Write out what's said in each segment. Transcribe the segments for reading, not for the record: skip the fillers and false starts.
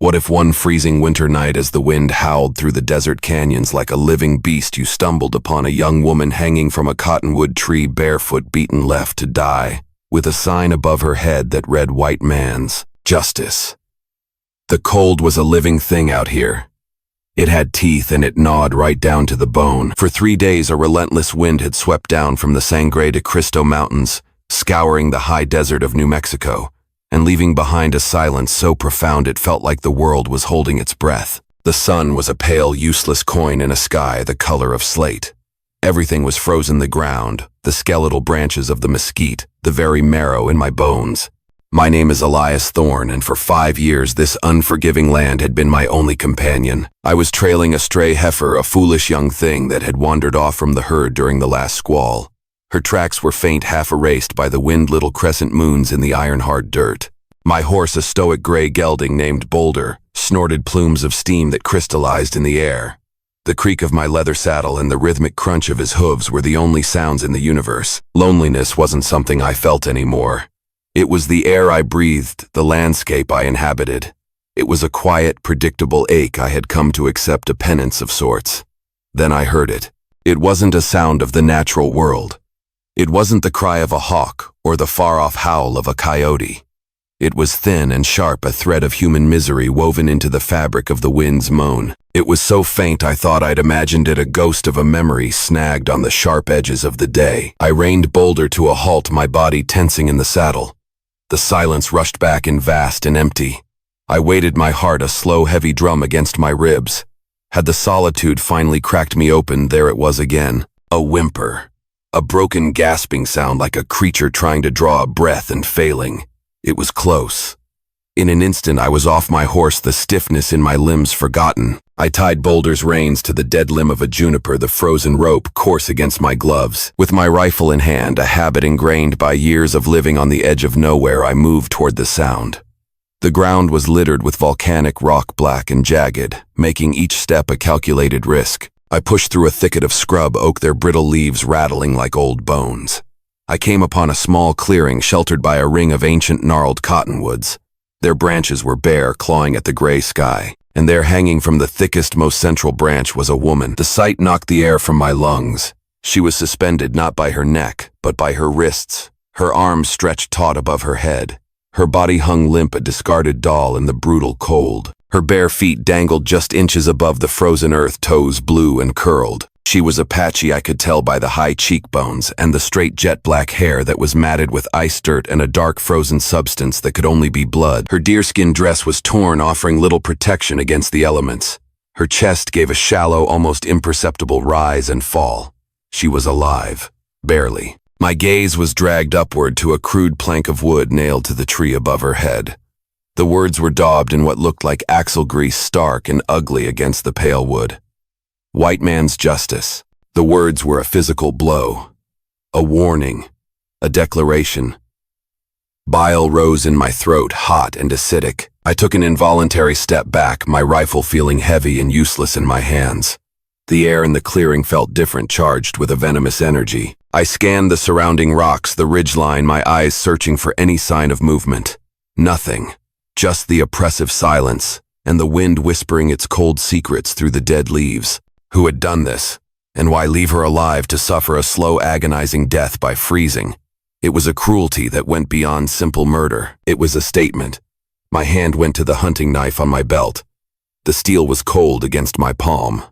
What if one freezing winter night, as the wind howled through the desert canyons like a living beast, you stumbled upon a young woman hanging from a cottonwood tree, barefoot, beaten, left to die, with a sign above her head that read "White Man's Justice." The cold was a living thing out here. It had teeth and it gnawed right down to the bone. For 3 days a relentless wind had swept down from the Sangre de Cristo Mountains, scouring the high desert of New Mexico, and leaving behind a silence so profound it felt like the world was holding its breath. The sun was a pale, useless coin in a sky the color of slate. Everything was frozen: the ground, the skeletal branches of the mesquite, the very marrow in my bones. My name is Elias Thorne, and for 5 years this unforgiving land had been my only companion. I was trailing a stray heifer, a foolish young thing that had wandered off from the herd during the last squall. Her tracks were faint, half erased by the wind, little crescent moons in the iron-hard dirt. My horse, a stoic gray gelding named Boulder, snorted plumes of steam that crystallized in the air. The creak of my leather saddle and the rhythmic crunch of his hooves were the only sounds in the universe. Loneliness wasn't something I felt anymore. It was the air I breathed, the landscape I inhabited. It was a quiet, predictable ache I had come to accept, a penance of sorts. Then I heard it. It wasn't a sound of the natural world. It wasn't the cry of a hawk or the far-off howl of a coyote. It was thin and sharp, a thread of human misery woven into the fabric of the wind's moan. It was so faint I thought I'd imagined it, a ghost of a memory snagged on the sharp edges of the day. I reined Boulder to a halt, my body tensing in the saddle. The silence rushed back in, vast and empty. I waited, my heart a slow, heavy drum against my ribs. Had the solitude finally cracked me open? There it was again. A whimper. A broken, gasping sound, like a creature trying to draw a breath and failing. It was close. In an instant I was off my horse, the stiffness in my limbs forgotten. I tied Boulder's reins to the dead limb of a juniper, the frozen rope coarse against my gloves. With my rifle in hand, a habit ingrained by years of living on the edge of nowhere, I moved toward the sound. The ground was littered with volcanic rock, black and jagged, making each step a calculated risk. I pushed through a thicket of scrub oak, their brittle leaves rattling like old bones. I came upon a small clearing sheltered by a ring of ancient gnarled cottonwoods. Their branches were bare, clawing at the gray sky, and there, hanging from the thickest, most central branch, was a woman. The sight knocked the air from my lungs. She was suspended not by her neck, but by her wrists, her arms stretched taut above her head. Her body hung limp, a discarded doll in the brutal cold. Her bare feet dangled just inches above the frozen earth, toes blue and curled. She was Apache, I could tell by the high cheekbones and the straight jet-black hair that was matted with ice dirt and a dark frozen substance that could only be blood. Her deerskin dress was torn, offering little protection against the elements. Her chest gave a shallow, almost imperceptible rise and fall. She was alive, barely. My gaze was dragged upward to a crude plank of wood nailed to the tree above her head. The words were daubed in what looked like axle grease, stark and ugly against the pale wood. "White Man's Justice." The words were a physical blow, a warning, a declaration. Bile rose in my throat, hot and acidic. I took an involuntary step back, my rifle feeling heavy and useless in my hands. The air in the clearing felt different, charged with a venomous energy. I scanned the surrounding rocks, the ridgeline, my eyes searching for any sign of movement. Nothing, just the oppressive silence, and the wind whispering its cold secrets through the dead leaves. Who had done this? And why leave her alive to suffer a slow, agonizing death by freezing? It was a cruelty that went beyond simple murder. It was a statement. My hand went to the hunting knife on my belt. The steel was cold against my palm.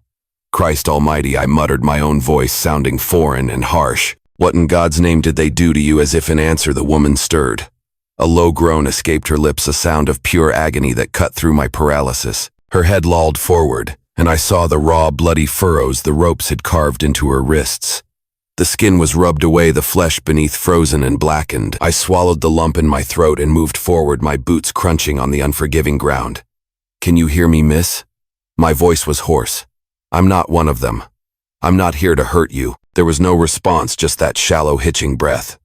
"Christ Almighty," I muttered, my own voice sounding foreign and harsh. "What in God's name did they do to you?" As if in answer, the woman stirred. A low groan escaped her lips, a sound of pure agony that cut through my paralysis. Her head lolled forward, and I saw the raw, bloody furrows the ropes had carved into her wrists. The skin was rubbed away, the flesh beneath frozen and blackened. I swallowed the lump in my throat and moved forward, my boots crunching on the unforgiving ground. "Can you hear me, miss?" My voice was hoarse. "I'm not one of them. I'm not here to hurt you." There was no response, just that shallow, hitching breath.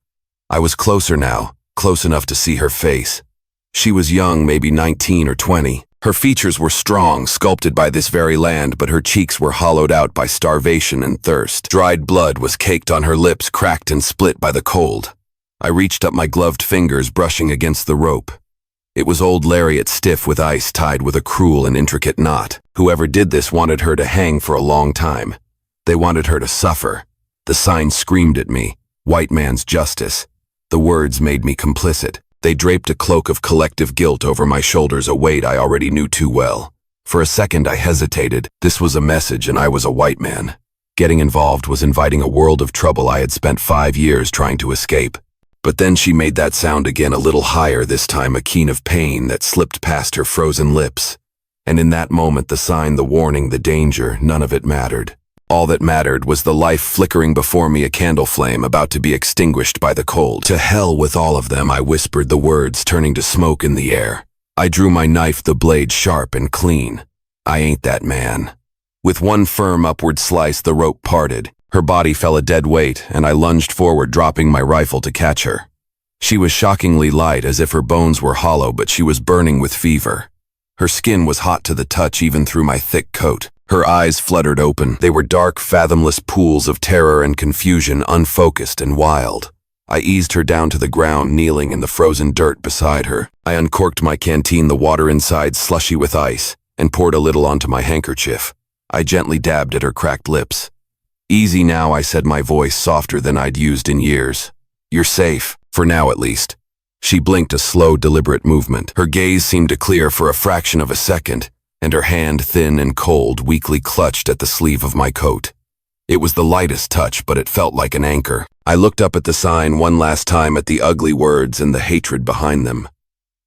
I was closer now, close enough to see her face. She was young, maybe 19 or 20. Her features were strong, sculpted by this very land, but her cheeks were hollowed out by starvation and thirst. Dried blood was caked on her lips, cracked and split by the cold. I reached up my gloved fingers, brushing against the rope. It was old lariat stiff with ice tied with a cruel and intricate knot. Whoever did this wanted her to hang for a long time. They wanted her to suffer. The sign screamed at me, "White man's justice." The words made me complicit. They draped a cloak of collective guilt over my shoulders, a weight I already knew too well. For a second I hesitated. This was a message and I was a white man. Getting involved was inviting a world of trouble I had spent 5 years trying to escape. But then she made that sound again, a little higher this time, a keen of pain that slipped past her frozen lips. And in that moment, the sign, the warning, the danger, none of it mattered. All that mattered was the life flickering before me, a candle flame about to be extinguished by the cold. "To hell with all of them," I whispered, the words turning to smoke in the air. I drew my knife, the blade sharp and clean. I ain't that man. With one firm upward slice, the rope parted. Her body fell a dead weight, and I lunged forward, dropping my rifle to catch her. She was shockingly light, as if her bones were hollow, but she was burning with fever. Her skin was hot to the touch, even through my thick coat. Her eyes fluttered open. They were dark, fathomless pools of terror and confusion, unfocused and wild. I eased her down to the ground, kneeling in the frozen dirt beside her. I uncorked my canteen, the water inside slushy with ice, and poured a little onto my handkerchief. I gently dabbed at her cracked lips. "Easy now," I said, my voice softer than I'd used in years. "You're safe, for now at least." She blinked, a slow, deliberate movement. Her gaze seemed to clear for a fraction of a second, and her hand, thin and cold, weakly clutched at the sleeve of my coat. It was the lightest touch, but it felt like an anchor. I looked up at the sign one last time, at the ugly words and the hatred behind them.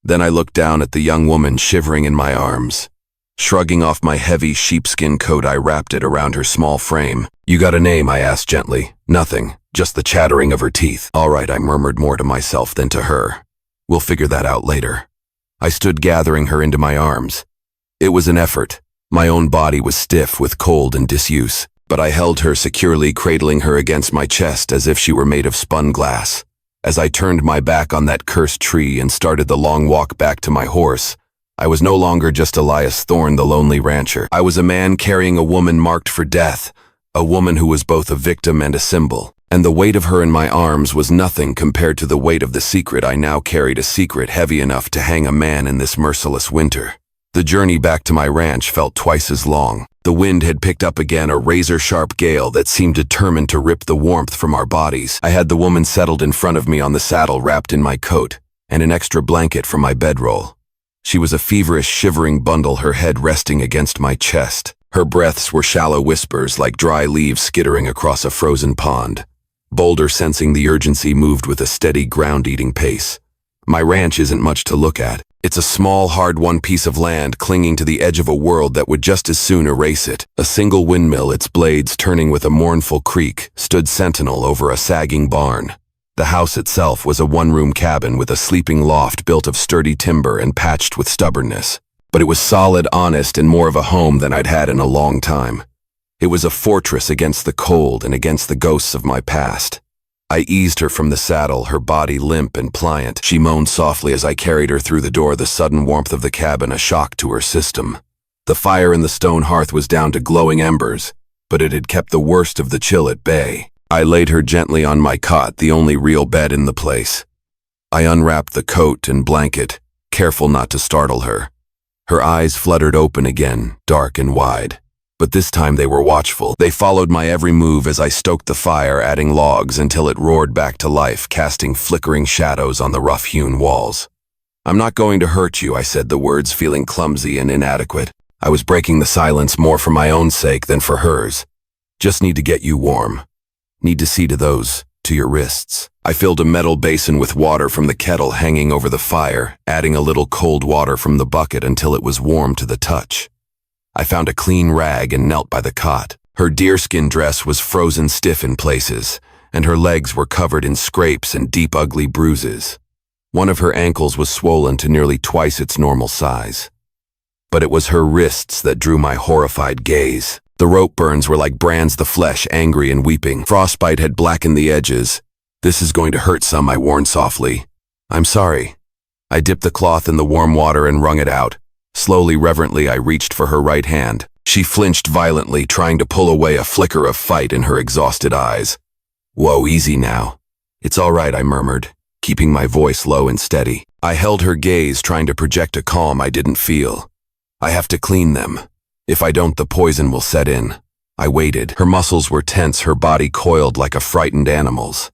Then I looked down at the young woman shivering in my arms. Shrugging off my heavy sheepskin coat, I wrapped it around her small frame. "You got a name?" I asked gently. "Nothing, just the chattering of her teeth." "All right," I murmured, more to myself than to her. "We'll figure that out later." I stood, gathering her into my arms. It was an effort. My own body was stiff with cold and disuse, but I held her securely, cradling her against my chest as if she were made of spun glass. As I turned my back on that cursed tree and started the long walk back to my horse, I was no longer just Elias Thorne, the lonely rancher. I was a man carrying a woman marked for death, a woman who was both a victim and a symbol. And the weight of her in my arms was nothing compared to the weight of the secret I now carried, a secret heavy enough to hang a man in this merciless winter. The journey back to my ranch felt twice as long. The wind had picked up again, a razor-sharp gale that seemed determined to rip the warmth from our bodies. I had the woman settled in front of me on the saddle, wrapped in my coat, and an extra blanket from my bedroll. She was a feverish, shivering bundle, her head resting against my chest. Her breaths were shallow whispers, like dry leaves skittering across a frozen pond. Boulder, sensing the urgency, moved with a steady, ground-eating pace. My ranch isn't much to look at. It's a small, hard-won piece of land clinging to the edge of a world that would just as soon erase it. A single windmill, its blades turning with a mournful creak, stood sentinel over a sagging barn. The house itself was a one-room cabin with a sleeping loft built of sturdy timber and patched with stubbornness. But it was solid, honest, and more of a home than I'd had in a long time. It was a fortress against the cold and against the ghosts of my past. I eased her from the saddle, her body limp and pliant. She moaned softly as I carried her through the door, the sudden warmth of the cabin a shock to her system. The fire in the stone hearth was down to glowing embers, but it had kept the worst of the chill at bay. I laid her gently on my cot, the only real bed in the place. I unwrapped the coat and blanket, careful not to startle her. Her eyes fluttered open again, dark and wide. But this time they were watchful. They followed my every move as I stoked the fire, adding logs until it roared back to life, casting flickering shadows on the rough-hewn walls. "I'm not going to hurt you," I said, the words feeling clumsy and inadequate. I was breaking the silence more for my own sake than for hers. "Just need to get you warm. Need to see to your wrists." I filled a metal basin with water from the kettle hanging over the fire, adding a little cold water from the bucket until it was warm to the touch. I found a clean rag and knelt by the cot. Her deerskin dress was frozen stiff in places, and her legs were covered in scrapes and deep, ugly bruises. One of her ankles was swollen to nearly twice its normal size. But it was her wrists that drew my horrified gaze. The rope burns were like brands, the flesh angry and weeping. Frostbite had blackened the edges. "This is going to hurt some," I warned softly. "I'm sorry." I dipped the cloth in the warm water and wrung it out. Slowly, reverently, I reached for her right hand. She flinched violently, trying to pull away, a flicker of fight in her exhausted eyes. "Whoa, easy now." "It's all right," I murmured. keeping my voice low and steady. I held her gaze, trying to project a calm I didn't feel. I have to clean them. If I don't, the poison will set in. I waited. Her muscles were tense, her body coiled like a frightened animal's.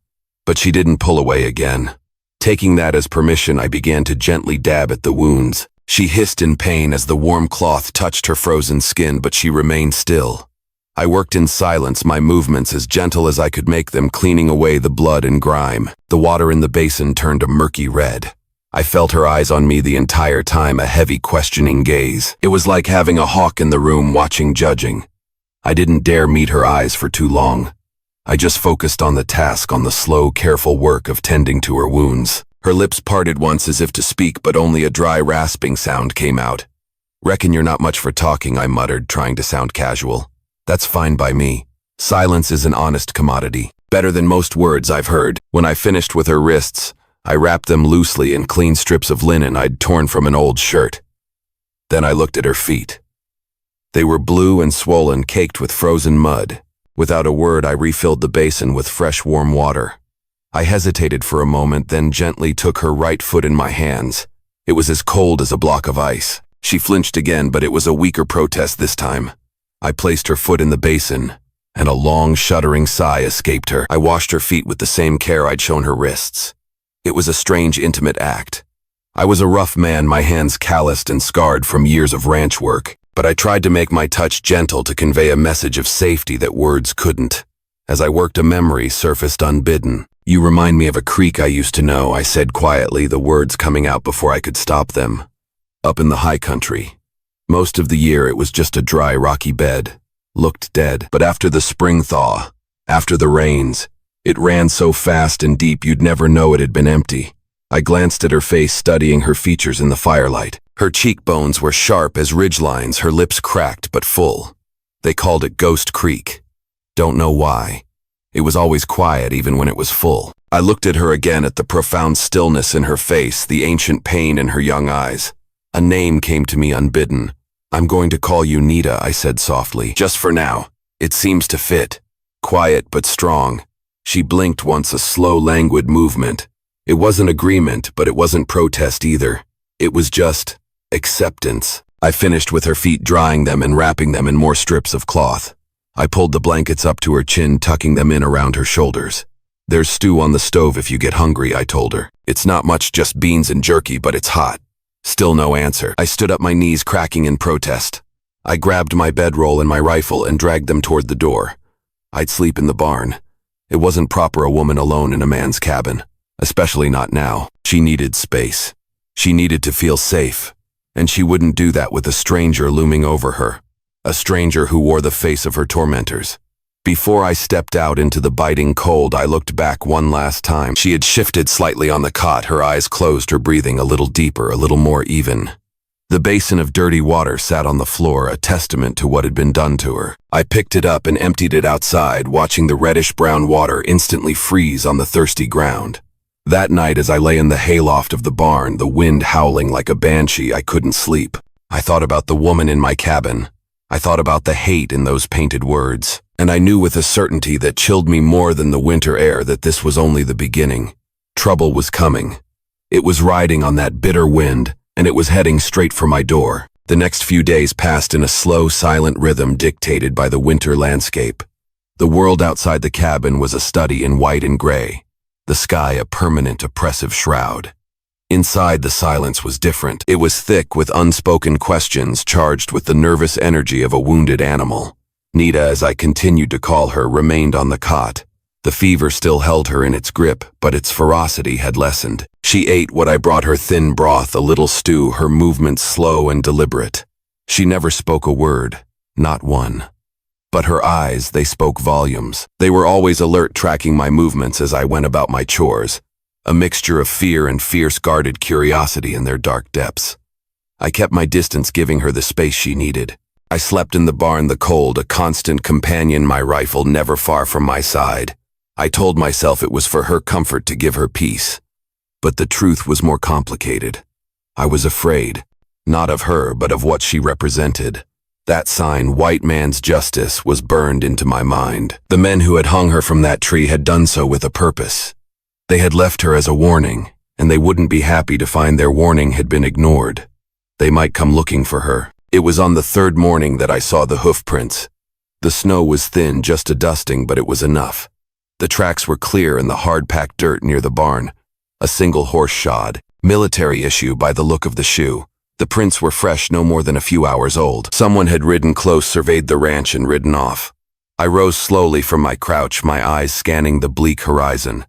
But she didn't pull away again. Taking that as permission, I began to gently dab at the wounds. She hissed in pain as the warm cloth touched her frozen skin, but she remained still. I worked in silence, my movements as gentle as I could make them, cleaning away the blood and grime. The water in the basin turned a murky red. I felt her eyes on me the entire time, a heavy, questioning gaze. It was like having a hawk in the room watching, judging. I didn't dare meet her eyes for too long. I just focused on the task, on the slow, careful work of tending to her wounds. Her lips parted once as if to speak, but only a dry, rasping sound came out. "Reckon you're not much for talking," I muttered, trying to sound casual. "That's fine by me. Silence is an honest commodity. Better than most words I've heard." When I finished with her wrists, I wrapped them loosely in clean strips of linen I'd torn from an old shirt. Then I looked at her feet. They were blue and swollen, caked with frozen mud. Without a word, I refilled the basin with fresh, warm water. I hesitated for a moment, then gently took her right foot in my hands. It was as cold as a block of ice. She flinched again, but it was a weaker protest this time. I placed her foot in the basin, and a long, shuddering sigh escaped her. I washed her feet with the same care I'd shown her wrists. It was a strange, intimate act. I was a rough man, my hands calloused and scarred from years of ranch work, but I tried to make my touch gentle to convey a message of safety that words couldn't. As I worked, a memory surfaced unbidden. "You remind me of a creek I used to know," I said quietly, the words coming out before I could stop them. "Up in the high country. Most of the year it was just a dry, rocky bed. Looked dead. But after the spring thaw, after the rains, it ran so fast and deep you'd never know it had been empty." I glanced at her face, studying her features in the firelight. Her cheekbones were sharp as ridgelines, her lips cracked but full. They called it Ghost Creek. Don't know why. It was always quiet, even when it was full. I looked at her again, at the profound stillness in her face, the ancient pain in her young eyes. A name came to me unbidden. "I'm going to call you Nita," I said softly. "Just for now. It seems to fit." Quiet but strong. She blinked once, a slow, languid movement. It wasn't agreement, but it wasn't protest either. It was just acceptance. I finished with her feet, drying them and wrapping them in more strips of cloth. I pulled the blankets up to her chin, tucking them in around her shoulders. "There's stew on the stove if you get hungry," I told her. "It's not much, just beans and jerky, but it's hot." Still no answer. I stood up, my knees cracking in protest. I grabbed my bedroll and my rifle and dragged them toward the door. I'd sleep in the barn. It wasn't proper, a woman alone in a man's cabin. Especially not now. She needed space. She needed to feel safe. And she wouldn't do that with a stranger looming over her. A stranger who wore the face of her tormentors. Before I stepped out into the biting cold, I looked back one last time. She had shifted slightly on the cot, her eyes closed, her breathing a little deeper, a little more even. The basin of dirty water sat on the floor, a testament to what had been done to her. I picked it up and emptied it outside, watching the reddish-brown water instantly freeze on the thirsty ground. That night, as I lay in the hayloft of the barn, the wind howling like a banshee, I couldn't sleep. I thought about the woman in my cabin. I thought about the hate in those painted words. And I knew with a certainty that chilled me more than the winter air that this was only the beginning. Trouble was coming. It was riding on that bitter wind, and it was heading straight for my door. The next few days passed in a slow, silent rhythm dictated by the winter landscape. The world outside the cabin was a study in white and gray. The sky a permanent, oppressive shroud. Inside, the silence was different. It was thick with unspoken questions, charged with the nervous energy of a wounded animal. Nita, as I continued to call her, remained on the cot. The fever still held her in its grip, but its ferocity had lessened. She ate what I brought her, thin broth, a little stew, her movements slow and deliberate. She never spoke a word, not one. But her eyes, they spoke volumes. They were always alert, tracking my movements as I went about my chores, a mixture of fear and fierce, guarded curiosity in their dark depths. I kept my distance, giving her the space she needed. I slept in the barn, the cold, a constant companion, my rifle never far from my side. I told myself it was for her comfort to give her peace. But the truth was more complicated. I was afraid, not of her, but of what she represented. That sign, white man's justice, was burned into my mind. The men who had hung her from that tree had done so with a purpose. They had left her as a warning, and they wouldn't be happy to find their warning had been ignored. They might come looking for her. It was on the third morning that I saw the hoof prints. The snow was thin, just a dusting, but it was enough. The tracks were clear in the hard-packed dirt near the barn. A single horse shod, military issue by the look of the shoe. The prints were fresh, no more than a few hours old. Someone had ridden close, surveyed the ranch, and ridden off. I rose slowly from my crouch, my eyes scanning the bleak horizon.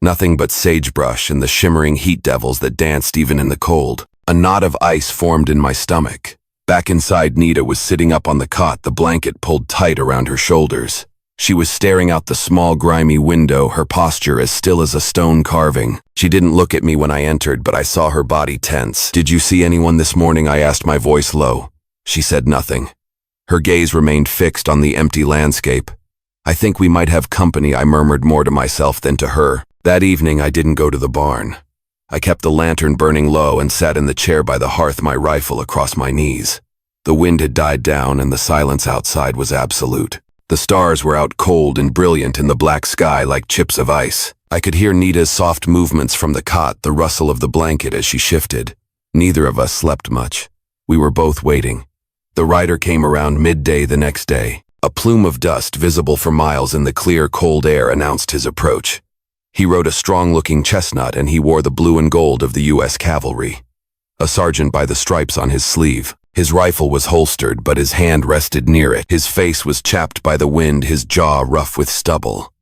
Nothing but sagebrush and the shimmering heat devils that danced even in the cold. A knot of ice formed in my stomach. Back inside, Nita was sitting up on the cot, the blanket pulled tight around her shoulders. She was staring out the small, grimy window, her posture as still as a stone carving. She didn't look at me when I entered, but I saw her body tense. "Did you see anyone this morning?" I asked, my voice low. She said nothing. Her gaze remained fixed on the empty landscape. "I think we might have company," I murmured, more to myself than to her. That evening, I didn't go to the barn. I kept the lantern burning low and sat in the chair by the hearth, my rifle across my knees. The wind had died down and the silence outside was absolute. The stars were out cold and brilliant in the black sky like chips of ice. I could hear Nita's soft movements from the cot, the rustle of the blanket as she shifted. Neither of us slept much. We were both waiting. The rider came around midday the next day. A plume of dust visible for miles in the clear, cold air announced his approach. He rode a strong-looking chestnut, and he wore the blue and gold of the U.S. Cavalry. A sergeant by the stripes on his sleeve. His rifle was holstered, but his hand rested near it. His face was chapped by the wind, his jaw rough with stubble.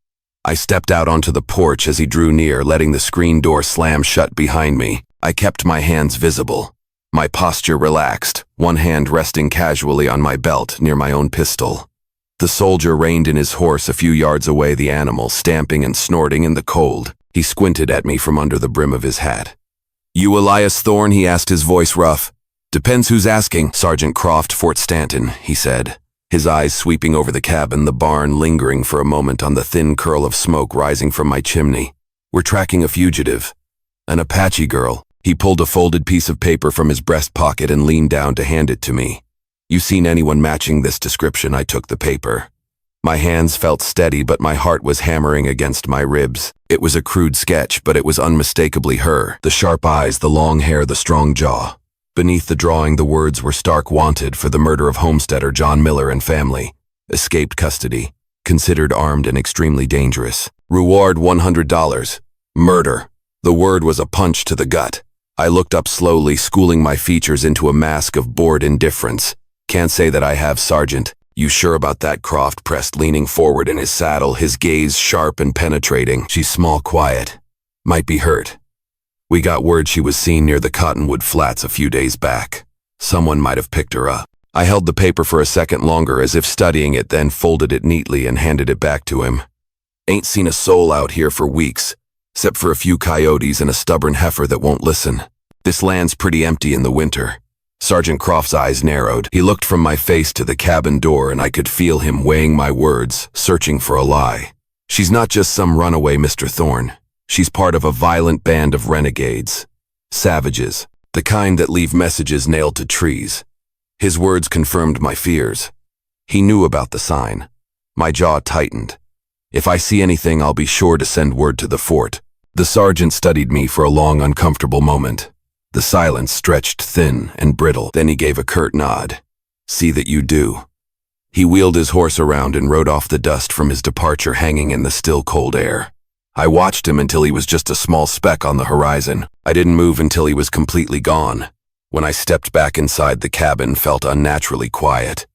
I stepped out onto the porch as he drew near, letting the screen door slam shut behind me. I kept my hands visible. My posture relaxed, one hand resting casually on my belt near my own pistol. The soldier reined in his horse a few yards away, the animal stamping and snorting in the cold. He squinted at me from under the brim of his hat. "You Elias Thorne?" he asked, his voice rough. "Depends who's asking." "Sergeant Croft, Fort Stanton," he said, his eyes sweeping over the cabin, the barn lingering for a moment on the thin curl of smoke rising from my chimney. "We're tracking a fugitive. An Apache girl." He pulled a folded piece of paper from his breast pocket and leaned down to hand it to me. "You seen anyone matching this description?" I took the paper. My hands felt steady, but my heart was hammering against my ribs. It was a crude sketch, but it was unmistakably her. The sharp eyes, the long hair, the strong jaw. Beneath the drawing, the words were stark: "Wanted for the murder of homesteader John Miller and family. Escaped custody. Considered armed and extremely dangerous. Reward $100. Murder." The word was a punch to the gut. I looked up slowly, schooling my features into a mask of bored indifference. "Can't say that I have, Sergeant." "You sure about that?" Croft pressed, leaning forward in his saddle, his gaze sharp and penetrating. "She's small, quiet. Might be hurt. We got word she was seen near the Cottonwood Flats a few days back. Someone might have picked her up." I held the paper for a second longer, as if studying it, then folded it neatly and handed it back to him. "Ain't seen a soul out here for weeks, except for a few coyotes and a stubborn heifer that won't listen. This land's pretty empty in the winter." Sergeant Croft's eyes narrowed. He looked from my face to the cabin door, and I could feel him weighing my words, searching for a lie. "She's not just some runaway, Mr. Thorne. She's part of a violent band of renegades. Savages. The kind that leave messages nailed to trees." His words confirmed my fears. He knew about the sign. My jaw tightened. "If I see anything, I'll be sure to send word to the fort." The sergeant studied me for a long, uncomfortable moment. The silence stretched thin and brittle. Then he gave a curt nod. "See that you do." He wheeled his horse around and rode off, the dust from his departure hanging in the still cold air. I watched him until he was just a small speck on the horizon. I didn't move until he was completely gone. When I stepped back inside, the cabin felt unnaturally quiet.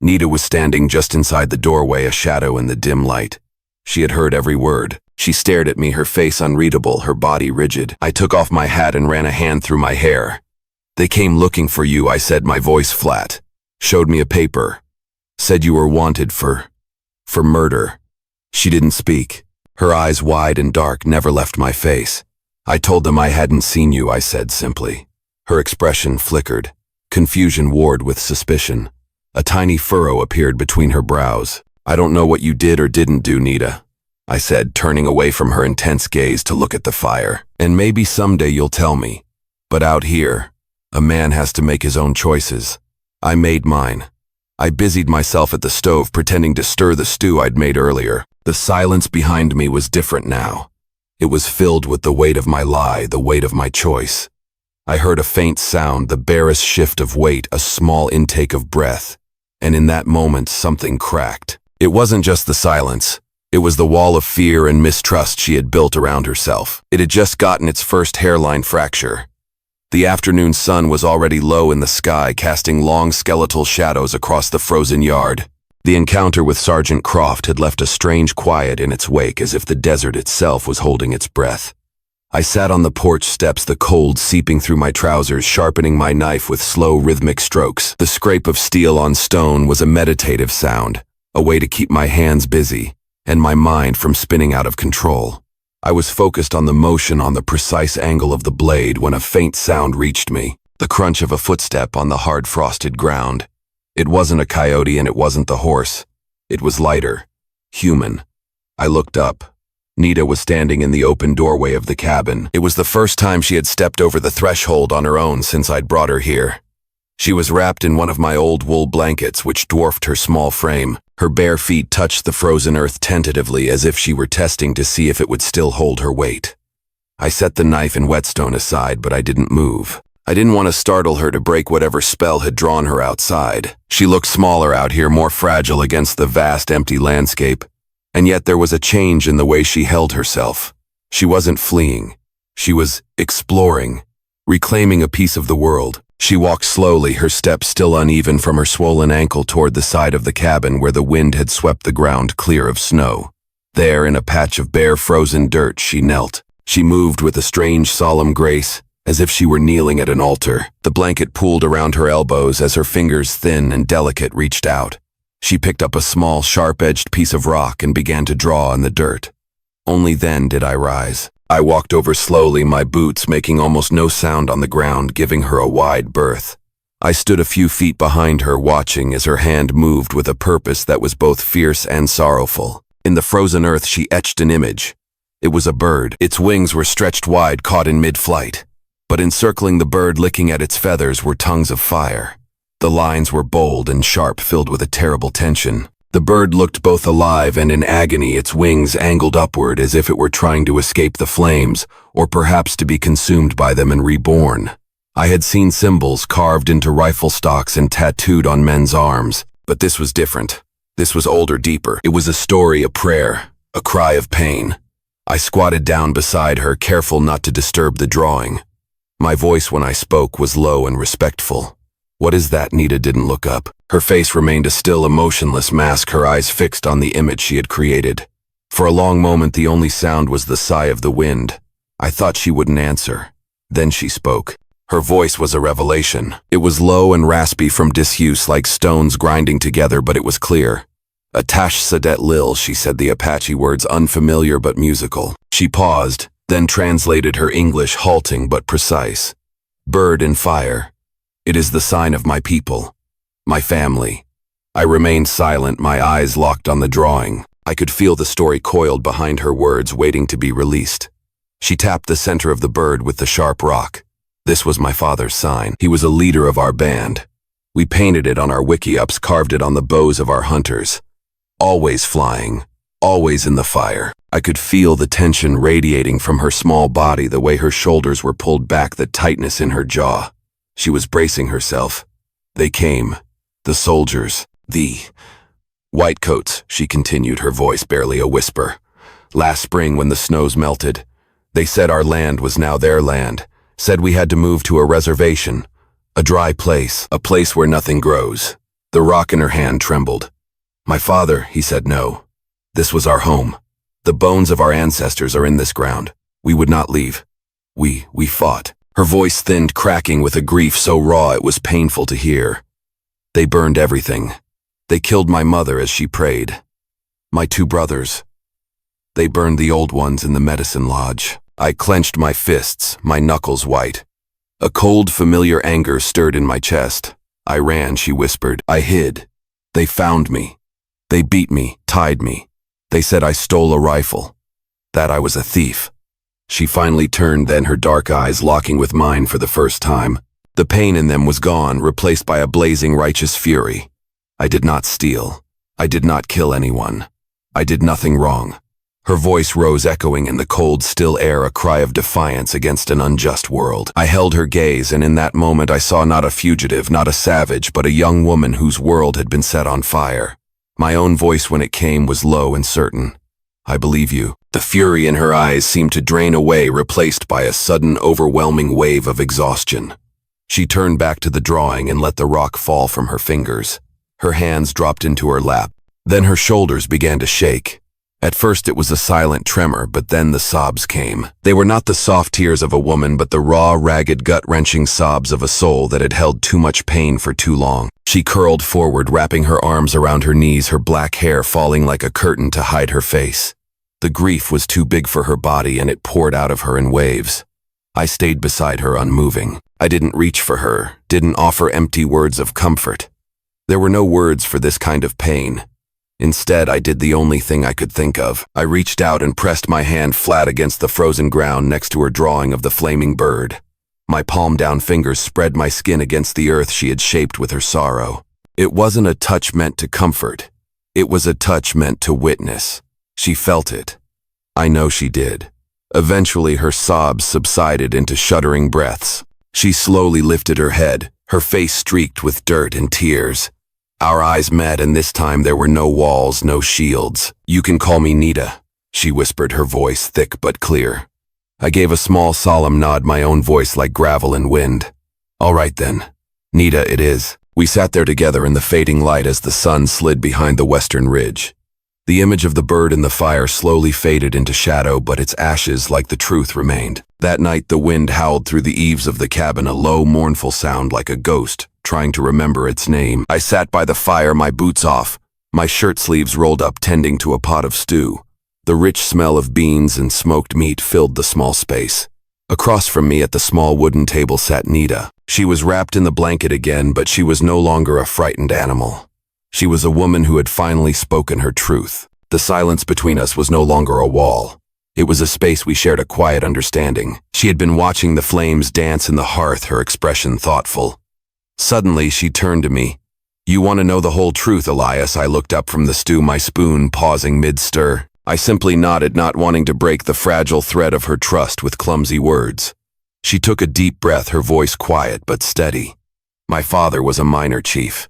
Nita was standing just inside the doorway, a shadow in the dim light. She had heard every word. She stared at me, her face unreadable, her body rigid. I took off my hat and ran a hand through my hair. "They came looking for you," I said, my voice flat. "Showed me a paper. Said you were wanted for murder." She didn't speak. Her eyes, wide and dark, never left my face. "I told them I hadn't seen you," I said simply. Her expression flickered. Confusion warred with suspicion. A tiny furrow appeared between her brows. "I don't know what you did or didn't do, Nita," I said, turning away from her intense gaze to look at the fire. "And maybe someday you'll tell me. But out here, a man has to make his own choices. I made mine." I busied myself at the stove, pretending to stir the stew I'd made earlier. The silence behind me was different now. It was filled with the weight of my lie, the weight of my choice. I heard a faint sound, the barest shift of weight, a small intake of breath, and in that moment something cracked. It wasn't just the silence. It was the wall of fear and mistrust she had built around herself. It had just gotten its first hairline fracture. The afternoon sun was already low in the sky, casting long skeletal shadows across the frozen yard. The encounter with Sergeant Croft had left a strange quiet in its wake, as if the desert itself was holding its breath. I sat on the porch steps, the cold seeping through my trousers, sharpening my knife with slow, rhythmic strokes. The scrape of steel on stone was a meditative sound, a way to keep my hands busy and my mind from spinning out of control. I was focused on the motion, on the precise angle of the blade, when a faint sound reached me, the crunch of a footstep on the hard frosted ground. It wasn't a coyote and it wasn't the horse. It was lighter, human. I looked up. Nita was standing in the open doorway of the cabin. It was the first time she had stepped over the threshold on her own since I'd brought her here. She was wrapped in one of my old wool blankets, which dwarfed her small frame. Her bare feet touched the frozen earth tentatively, as if she were testing to see if it would still hold her weight. I set the knife and whetstone aside, but I didn't move. I didn't want to startle her, to break whatever spell had drawn her outside. She looked smaller out here, more fragile against the vast, empty landscape. And yet there was a change in the way she held herself. She wasn't fleeing. She was exploring, reclaiming a piece of the world. She walked slowly, her steps still uneven from her swollen ankle, toward the side of the cabin where the wind had swept the ground clear of snow. There, in a patch of bare frozen dirt, she knelt. She moved with a strange, solemn grace, as if she were kneeling at an altar. The blanket pooled around her elbows as her fingers, thin and delicate, reached out. She picked up a small, sharp-edged piece of rock and began to draw in the dirt. Only then did I rise. I walked over slowly, my boots making almost no sound on the ground, giving her a wide berth. I stood a few feet behind her, watching as her hand moved with a purpose that was both fierce and sorrowful. In the frozen earth she etched an image. It was a bird. Its wings were stretched wide, caught in mid-flight. But encircling the bird, licking at its feathers, were tongues of fire. The lines were bold and sharp, filled with a terrible tension. The bird looked both alive and in agony, its wings angled upward as if it were trying to escape the flames, or perhaps to be consumed by them and reborn. I had seen symbols carved into rifle stocks and tattooed on men's arms, but this was different. This was older, deeper. It was a story, a prayer, a cry of pain. I squatted down beside her, careful not to disturb the drawing. My voice when I spoke was low and respectful. "What is that?" Nita didn't look up. Her face remained a still, emotionless mask, her eyes fixed on the image she had created. For a long moment the only sound was the sigh of the wind. I thought she wouldn't answer. Then she spoke. Her voice was a revelation. It was low and raspy from disuse, like stones grinding together, but it was clear. "Attache Sadet Lil," she said, the Apache words unfamiliar but musical. She paused, then translated her English, halting but precise. "Bird in fire. It is the sign of my people, my family." I remained silent, my eyes locked on the drawing. I could feel the story coiled behind her words, waiting to be released. She tapped the center of the bird with the sharp rock. This was my father's sign. He was a leader of our band. We painted it on our wiki-ups, carved it on the bows of our hunters. Always flying, always in the fire. I could feel the tension radiating from her small body, the way her shoulders were pulled back, the tightness in her jaw. She was bracing herself. "They came. The soldiers. The whitecoats," she continued, her voice barely a whisper. "Last spring when the snows melted, they said our land was now their land, said we had to move to a reservation, a dry place, a place where nothing grows." The rock in her hand trembled. "My father," he said, "no. This was our home. The bones of our ancestors are in this ground. We would not leave. We fought." Her voice thinned, cracking with a grief so raw it was painful to hear. "They burned everything. They killed my mother as she prayed. My 2 brothers. They burned the old ones in the medicine lodge." I clenched my fists, my knuckles white. A cold, familiar anger stirred in my chest. "I ran," she whispered. "I hid. They found me. They beat me, tied me. They said I stole a rifle, that I was a thief." She finally turned, then, her dark eyes locking with mine for the first time. The pain in them was gone, replaced by a blazing, righteous fury. "I did not steal. I did not kill anyone. I did nothing wrong. Her voice rose echoing in the cold, still air, a cry of defiance against an unjust world. I held her gaze, and in that moment I saw not a fugitive, not a savage, but a young woman whose world had been set on fire. My own voice, when it came, was low and certain. "I believe you." The fury in her eyes seemed to drain away, replaced by a sudden, overwhelming wave of exhaustion. She turned back to the drawing and let the rock fall from her fingers. Her hands dropped into her lap. Then her shoulders began to shake. At first it was a silent tremor, but then the sobs came. They were not the soft tears of a woman, but the raw, ragged, gut-wrenching sobs of a soul that had held too much pain for too long. She curled forward, wrapping her arms around her knees, her black hair falling like a curtain to hide her face. The grief was too big for her body, and it poured out of her in waves. I stayed beside her, unmoving. I didn't reach for her, didn't offer empty words of comfort. There were no words for this kind of pain. Instead, I did the only thing I could think of. I reached out and pressed my hand flat against the frozen ground next to her drawing of the flaming bird. My palm-down fingers spread my skin against the earth she had shaped with her sorrow. It wasn't a touch meant to comfort. It was a touch meant to witness. She felt it. I know she did. Eventually, her sobs subsided into shuddering breaths. She slowly lifted her head, her face streaked with dirt and tears. Our eyes met, and this time there were no walls, no shields. "You can call me Nita," she whispered, her voice thick but clear. I gave a small, solemn nod, my own voice like gravel and wind. "All right then. Nita it is." We sat there together in the fading light as the sun slid behind the western ridge. The image of the bird in the fire slowly faded into shadow, but its ashes, like the truth, remained. That night the wind howled through the eaves of the cabin, a low, mournful sound like a ghost trying to remember its name. I sat by the fire, my boots off, my shirt sleeves rolled up, tending to a pot of stew. The rich smell of beans and smoked meat filled the small space. Across from me at the small wooden table sat Nita. She was wrapped in the blanket again, but she was no longer a frightened animal. She was a woman who had finally spoken her truth. The silence between us was no longer a wall. It was a space we shared, a quiet understanding. She had been watching the flames dance in the hearth, her expression thoughtful. Suddenly, she turned to me. "You want to know the whole truth, Elias?" I looked up from the stew, my spoon pausing mid-stir. I simply nodded, not wanting to break the fragile thread of her trust with clumsy words. She took a deep breath, her voice quiet but steady. "My father was a miner chief.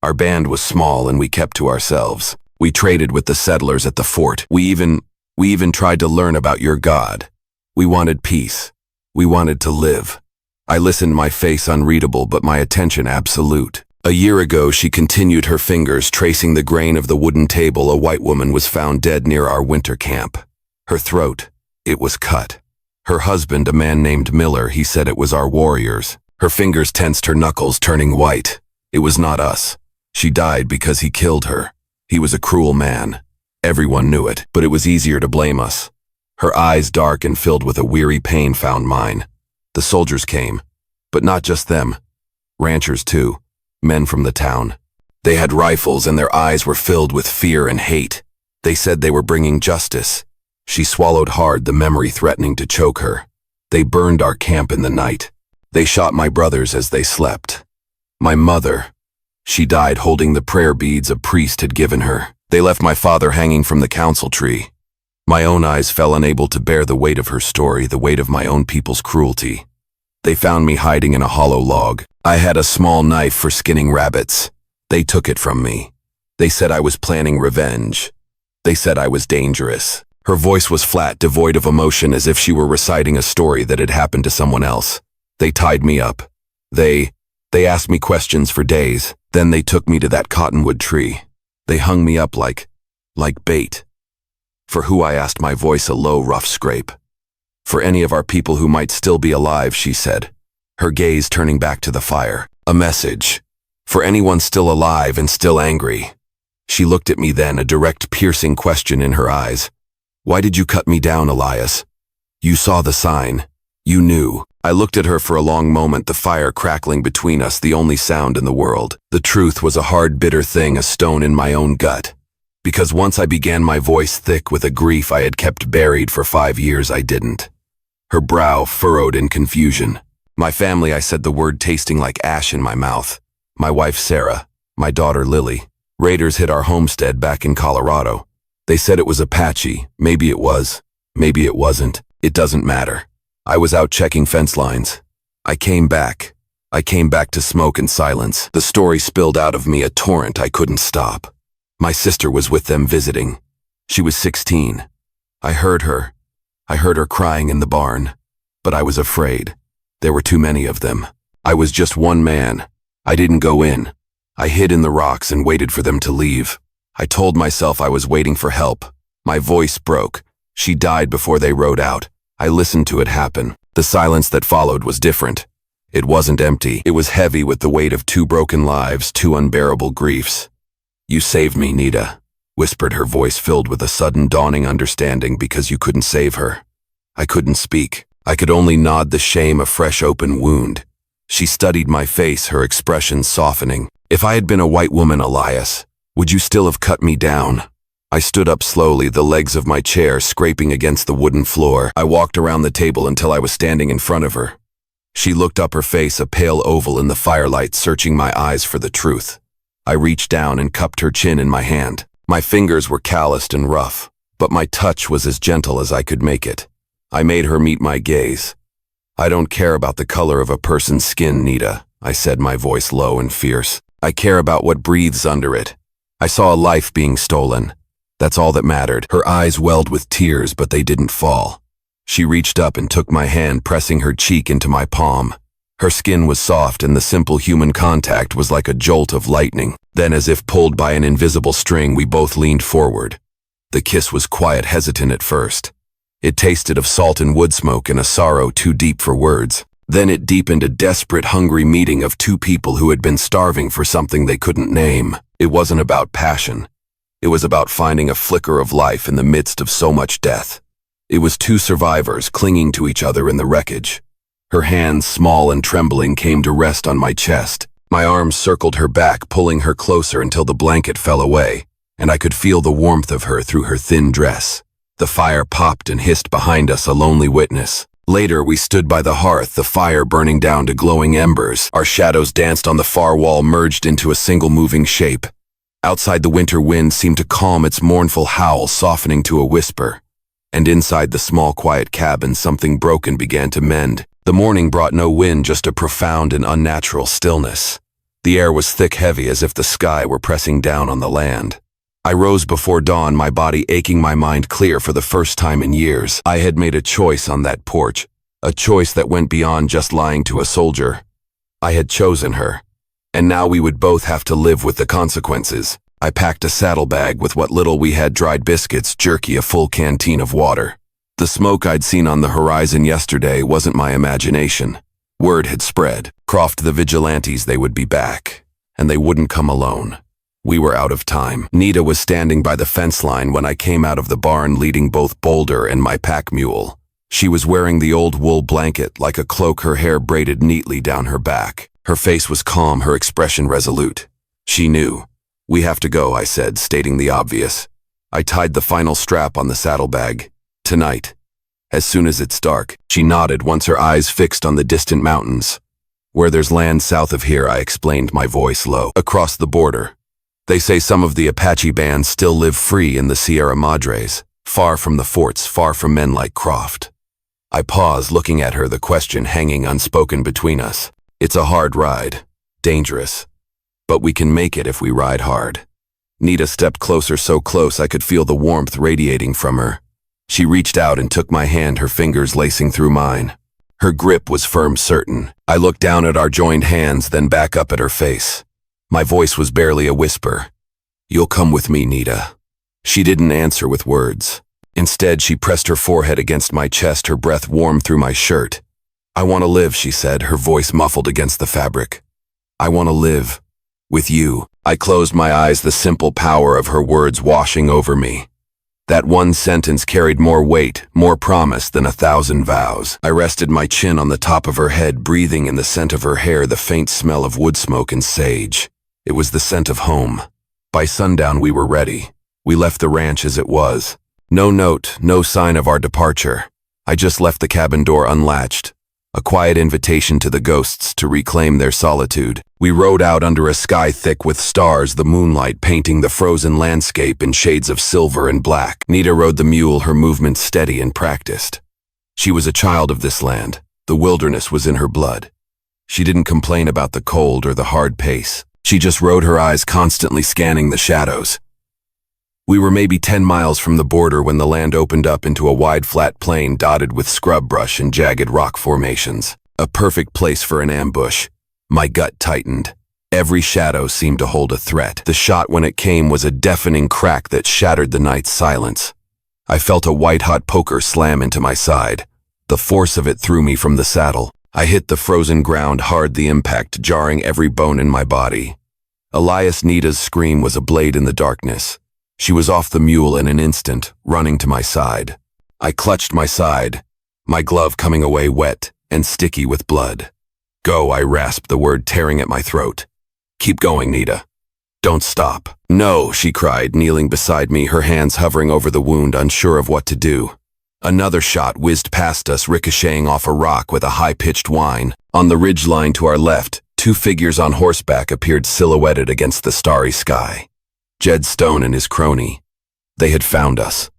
Our band was small and we kept to ourselves. We traded with the settlers at the fort. We even tried to learn about your God. We wanted peace. We wanted to live." I listened, my face unreadable but my attention absolute. "A year ago," she continued, her fingers tracing the grain of the wooden table, "a white woman was found dead near our winter camp. Her throat, it was cut. Her husband, a man named Miller, he said it was our warriors." Her fingers tensed, her knuckles turning white. "It was not us. She died because he killed her. He was a cruel man. Everyone knew it, but it was easier to blame us." Her eyes, dark and filled with a weary pain, found mine. "The soldiers came, but not just them. Ranchers too, men from the town. They had rifles and their eyes were filled with fear and hate. They said they were bringing justice." She swallowed hard, the memory threatening to choke her. "They burned our camp in the night. They shot my brothers as they slept. My mother, she died holding the prayer beads a priest had given her. They left my father hanging from the council tree." My own eyes fell, unable to bear the weight of her story, the weight of my own people's cruelty. "They found me hiding in a hollow log. I had a small knife for skinning rabbits. They took it from me. They said I was planning revenge. They said I was dangerous." Her voice was flat, devoid of emotion, as if she were reciting a story that had happened to someone else. "They tied me up. They asked me questions for days. Then they took me to that cottonwood tree. They hung me up like bait." "For who?" I asked, my voice a low, rough scrape. "For any of our people who might still be alive," she said, her gaze turning back to the fire. "A message. For anyone still alive and still angry." She looked at me then, a direct, piercing question in her eyes. "Why did you cut me down, Elias? You saw the sign. You knew." I looked at her for a long moment, the fire crackling between us, the only sound in the world. The truth was a hard, bitter thing, a stone in my own gut. Because once I began, my voice thick with a grief I had kept buried for 5 years, I didn't. Her brow furrowed in confusion. "My family," I said, the word tasting like ash in my mouth. "My wife Sarah, my daughter Lily. Raiders hit our homestead back in Colorado. They said it was Apache. Maybe it was. Maybe it wasn't. It doesn't matter. I was out checking fence lines. I came back. I came back to smoke and silence. The story spilled out of me, a torrent I couldn't stop. My sister was with them visiting. She was 16. I heard her. I heard her crying in the barn. But I was afraid. There were too many of them. I was just one man. I didn't go in. I hid in the rocks and waited for them to leave. I told myself I was waiting for help. My voice broke. She died before they rode out. I listened to it happen. The silence that followed was different. It wasn't empty. It was heavy with the weight of 2 broken lives, 2 unbearable griefs. "You saved me, Nita," whispered her voice filled with a sudden dawning understanding because you couldn't save her. I couldn't speak. I could only nod the shame a fresh open wound. She studied my face, her expression softening. "If I had been a white woman, Elias, would you still have cut me down?" I stood up slowly, the legs of my chair scraping against the wooden floor. I walked around the table until I was standing in front of her. She looked up, her face a pale oval in the firelight, searching my eyes for the truth. I reached down and cupped her chin in my hand. My fingers were calloused and rough, but my touch was as gentle as I could make it. I made her meet my gaze. "I don't care about the color of a person's skin, Nita," I said, my voice low and fierce. "I care about what breathes under it. I saw a life being stolen. That's all that mattered." Her eyes welled with tears, but they didn't fall. She reached up and took my hand, pressing her cheek into my palm. Her skin was soft, and the simple human contact was like a jolt of lightning. Then, as if pulled by an invisible string, we both leaned forward. The kiss was quiet, hesitant at first. It tasted of salt and wood smoke and a sorrow too deep for words. Then it deepened, a desperate, hungry meeting of 2 people who had been starving for something they couldn't name. It wasn't about passion. It was about finding a flicker of life in the midst of so much death. It was 2 survivors clinging to each other in the wreckage. Her hands, small and trembling, came to rest on my chest. My arms circled her back, pulling her closer until the blanket fell away, and I could feel the warmth of her through her thin dress. The fire popped and hissed behind us, a lonely witness. Later, we stood by the hearth, the fire burning down to glowing embers. Our shadows danced on the far wall, merged into a single moving shape. Outside, the winter wind seemed to calm its mournful howl, softening to a whisper. And inside the small, quiet cabin, something broken began to mend. The morning brought no wind, just a profound and unnatural stillness. The air was thick, heavy, as if the sky were pressing down on the land. I rose before dawn, my body aching, my mind clear for the first time in years. I had made a choice on that porch, a choice that went beyond just lying to a soldier. I had chosen her. And now we would both have to live with the consequences. I packed a saddlebag with what little we had: dried biscuits, jerky, a full canteen of water. The smoke I'd seen on the horizon yesterday wasn't my imagination. Word had spread. Croft the vigilantes, they would be back. And they wouldn't come alone. We were out of time. Nita was standing by the fence line when I came out of the barn, leading both Boulder and my pack mule. She was wearing the old wool blanket like a cloak, her hair braided neatly down her back. Her face was calm, her expression resolute. She knew. "We have to go," I said, stating the obvious. I tied the final strap on the saddlebag. "Tonight. As soon as it's dark." She nodded, once her eyes fixed on the distant mountains. "Where there's land south of here," I explained, my voice low. "Across the border. They say some of the Apache bands still live free in the Sierra Madres, far from the forts, far from men like Croft." I paused, looking at her, the question hanging unspoken between us. "It's a hard ride. Dangerous. But we can make it if we ride hard." Nita stepped closer, so close I could feel the warmth radiating from her. She reached out and took my hand, her fingers lacing through mine. Her grip was firm, certain. I looked down at our joined hands, then back up at her face. My voice was barely a whisper. "You'll come with me, Nita." She didn't answer with words. Instead, she pressed her forehead against my chest, her breath warm through my shirt. "I want to live," she said, her voice muffled against the fabric. "I want to live. With you." I closed my eyes, the simple power of her words washing over me. That one sentence carried more weight, more promise than 1,000 vows. I rested my chin on the top of her head, breathing in the scent of her hair, the faint smell of wood smoke and sage. It was the scent of home. By sundown, we were ready. We left the ranch as it was. No note, no sign of our departure. I just left the cabin door unlatched. a quiet invitation to the ghosts to reclaim their solitude. We rode out under a sky thick with stars, the moonlight painting the frozen landscape in shades of silver and black. Nita rode the mule, her movements steady and practiced. She was a child of this land. The wilderness was in her blood. She didn't complain about the cold or the hard pace. She just rode, her eyes constantly scanning the shadows. We were maybe 10 miles from the border when the land opened up into a wide flat plain dotted with scrub brush and jagged rock formations. A perfect place for an ambush. My gut tightened. Every shadow seemed to hold a threat. The shot, when it came, was a deafening crack that shattered the night's silence. I felt a white-hot poker slam into my side. The force of it threw me from the saddle. I hit the frozen ground hard, the impact jarring every bone in my body. Elias Nita's scream was a blade in the darkness. She was off the mule in an instant, running to my side. I clutched my side, my glove coming away wet and sticky with blood. "Go," I rasped the word, tearing at my throat. "Keep going, Nita. Don't stop." "No," she cried, kneeling beside me, her hands hovering over the wound, unsure of what to do. Another shot whizzed past us, ricocheting off a rock with a high-pitched whine. On the ridgeline to our left, two figures on horseback appeared silhouetted against the starry sky. Jed Stone and his crony. They had found us.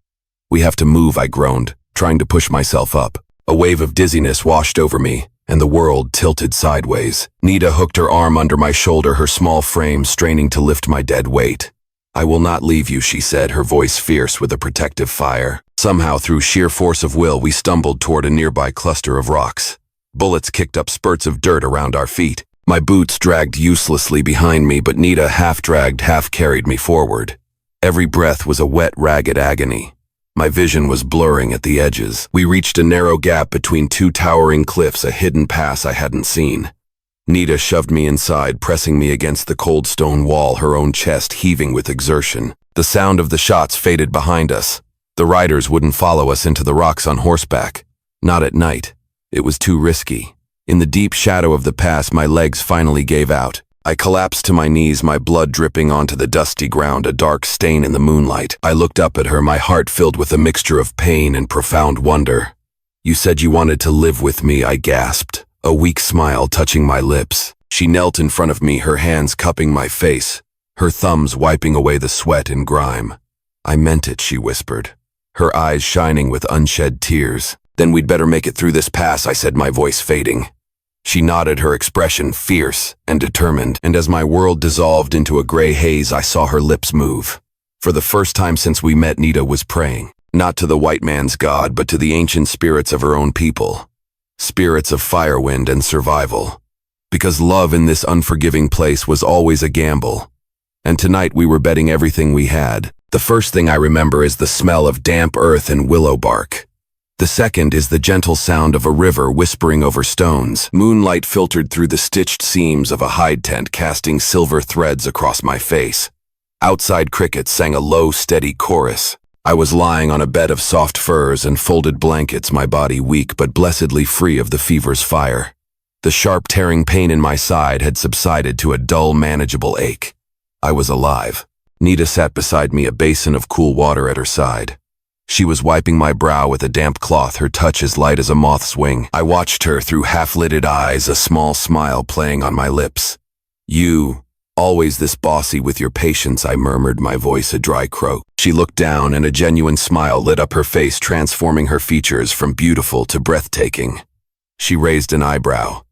"We have to move," I groaned, trying to push myself up. A wave of dizziness washed over me, and the world tilted sideways. Nita hooked her arm under my shoulder, her small frame straining to lift my dead weight. "I will not leave you," she said, her voice fierce with a protective fire. Somehow, through sheer force of will, we stumbled toward a nearby cluster of rocks. Bullets kicked up spurts of dirt around our feet. My boots dragged uselessly behind me, but Nita half-dragged, half-carried me forward. Every breath was a wet, ragged agony. My vision was blurring at the edges. We reached a narrow gap between two towering cliffs, a hidden pass I hadn't seen. Nita shoved me inside, pressing me against the cold stone wall, her own chest heaving with exertion. The sound of the shots faded behind us. The riders wouldn't follow us into the rocks on horseback. Not at night. It was too risky. In the deep shadow of the pass, my legs finally gave out. I collapsed to my knees, my blood dripping onto the dusty ground, a dark stain in the moonlight. I looked up at her, my heart filled with a mixture of pain and profound wonder. "You said you wanted to live with me," I gasped, a weak smile touching my lips. She knelt in front of me, her hands cupping my face, her thumbs wiping away the sweat and grime. "I meant it," she whispered, her eyes shining with unshed tears. "Then we'd better make it through this pass," I said, my voice fading. She nodded, her expression fierce and determined, and as my world dissolved into a gray haze, I saw her lips move. For the first time since we met, Nita was praying, not to the white man's god, but to the ancient spirits of her own people. Spirits of firewind and survival. Because love in this unforgiving place was always a gamble. And tonight we were betting everything we had. The first thing I remember is the smell of damp earth and willow bark. The second is the gentle sound of a river whispering over stones. Moonlight filtered through the stitched seams of a hide tent, casting silver threads across my face. Outside crickets sang a low, steady chorus. I was lying on a bed of soft furs and folded blankets, my body weak but blessedly free of the fever's fire. The sharp, tearing pain in my side had subsided to a dull, manageable ache. I was alive. Nita sat beside me, a basin of cool water at her side. She was wiping my brow with a damp cloth, her touch as light as a moth's wing. I watched her through half-lidded eyes, a small smile playing on my lips. "You, always this bossy with your patience," I murmured, my voice a dry croak. She looked down, and a genuine smile lit up her face, transforming her features from beautiful to breathtaking. She raised an eyebrow.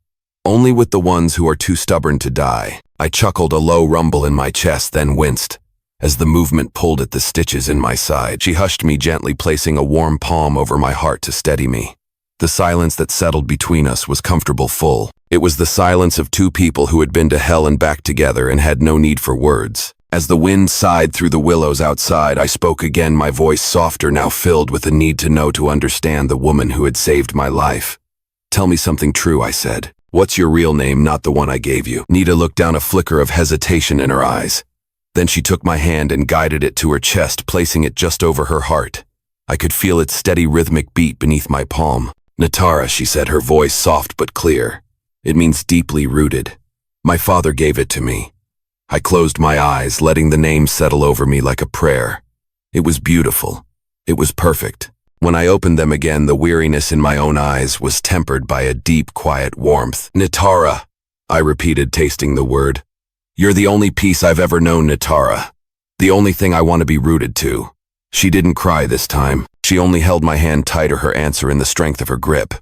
"Only with the ones who are too stubborn to die." I chuckled, a low rumble in my chest, then winced as the movement pulled at the stitches in my side. She hushed me gently, placing a warm palm over my heart to steady me. The silence that settled between us was comfortable, full. It was the silence of two people who had been to hell and back together and had no need for words. As the wind sighed through the willows outside, I spoke again, my voice softer, now filled with a need to know, to understand the woman who had saved my life. "Tell me something true," I said. "What's your real name, not the one I gave you?" Nita looked down, a flicker of hesitation in her eyes. Then she took my hand and guided it to her chest, placing it just over her heart. I could feel its steady rhythmic beat beneath my palm. "Natara," she said, her voice soft but clear. "It means deeply rooted. My father gave it to me." I closed my eyes, letting the name settle over me like a prayer. It was beautiful. It was perfect. When I opened them again, the weariness in my own eyes was tempered by a deep, quiet warmth. "Nitara," I repeated, tasting the word. "You're the only peace I've ever known, Nitara. The only thing I want to be rooted to." She didn't cry this time. She only held my hand tighter, her answer in the strength of her grip.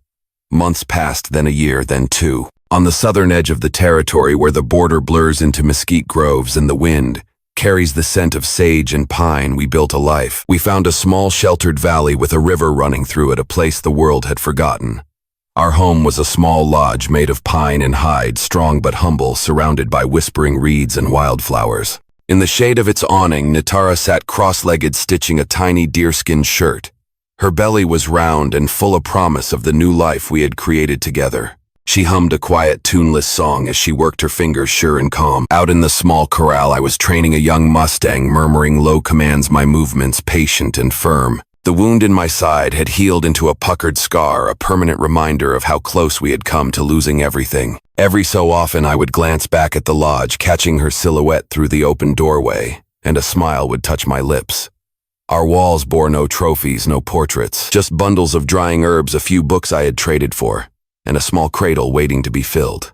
Months passed, then a year, then two. On the southern edge of the territory, where the border blurs into mesquite groves and the wind carries the scent of sage and pine, we built a life. We found a small sheltered valley with a river running through it, a place the world had forgotten. Our home was a small lodge made of pine and hide, strong but humble, surrounded by whispering reeds and wildflowers. In the shade of its awning, Nitara sat cross-legged, stitching a tiny deerskin shirt. Her belly was round and full of promise of the new life we had created together. She hummed a quiet, tuneless song as she worked her fingers, sure and calm. Out in the small corral, I was training a young Mustang, murmuring low commands, my movements patient and firm. The wound in my side had healed into a puckered scar, a permanent reminder of how close we had come to losing everything. Every so often, I would glance back at the lodge, catching her silhouette through the open doorway, and a smile would touch my lips. Our walls bore no trophies, no portraits, just bundles of drying herbs, a few books I had traded for, and a small cradle waiting to be filled.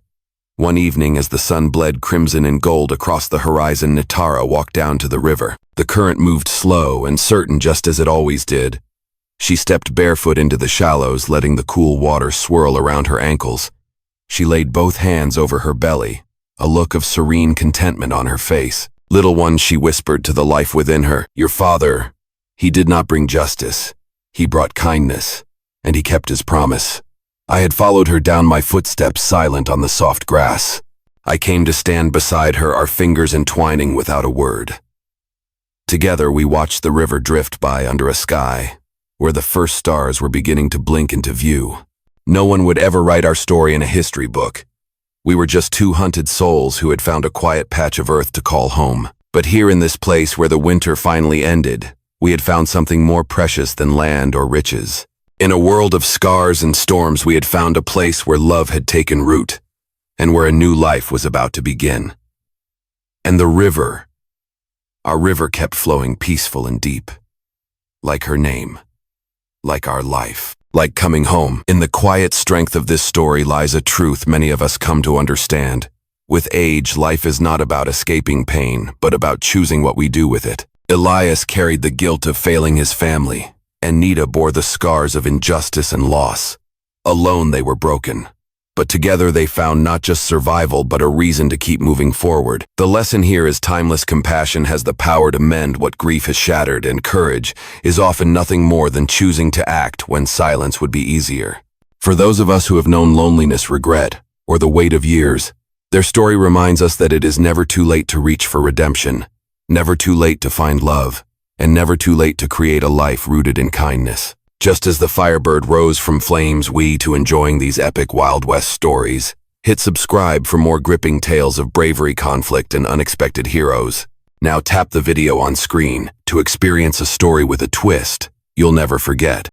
One evening, as the sun bled crimson and gold across the horizon, Nitara walked down to the river. The current moved slow and certain, just as it always did. She stepped barefoot into the shallows, letting the cool water swirl around her ankles. She laid both hands over her belly, a look of serene contentment on her face. "Little one," she whispered to the life within her, "your father, he did not bring justice. He brought kindness, and he kept his promise." I had followed her down my footsteps, silent on the soft grass. I came to stand beside her, our fingers entwining without a word. Together we watched the river drift by under a sky where the first stars were beginning to blink into view. No one would ever write our story in a history book. We were just two hunted souls who had found a quiet patch of earth to call home. But here in this place where the winter finally ended, we had found something more precious than land or riches. In a world of scars and storms, we had found a place where love had taken root, and where a new life was about to begin. And the river, our river, kept flowing peaceful and deep, like her name, like our life, like coming home. In the quiet strength of this story lies a truth many of us come to understand. With age, life is not about escaping pain, but about choosing what we do with it. Elias carried the guilt of failing his family, and Nita bore the scars of injustice and loss. Alone they were broken, but together they found not just survival but a reason to keep moving forward. The lesson here is timeless compassion has the power to mend what grief has shattered, and courage is often nothing more than choosing to act when silence would be easier. For those of us who have known loneliness, regret, or the weight of years, their story reminds us that it is never too late to reach for redemption, never too late to find love, and never too late to create a life rooted in kindness. Just as the Firebird rose from flames, we too enjoying these epic Wild West stories. Hit subscribe for more gripping tales of bravery, conflict, and unexpected heroes. Now tap the video on screen to experience a story with a twist you'll never forget.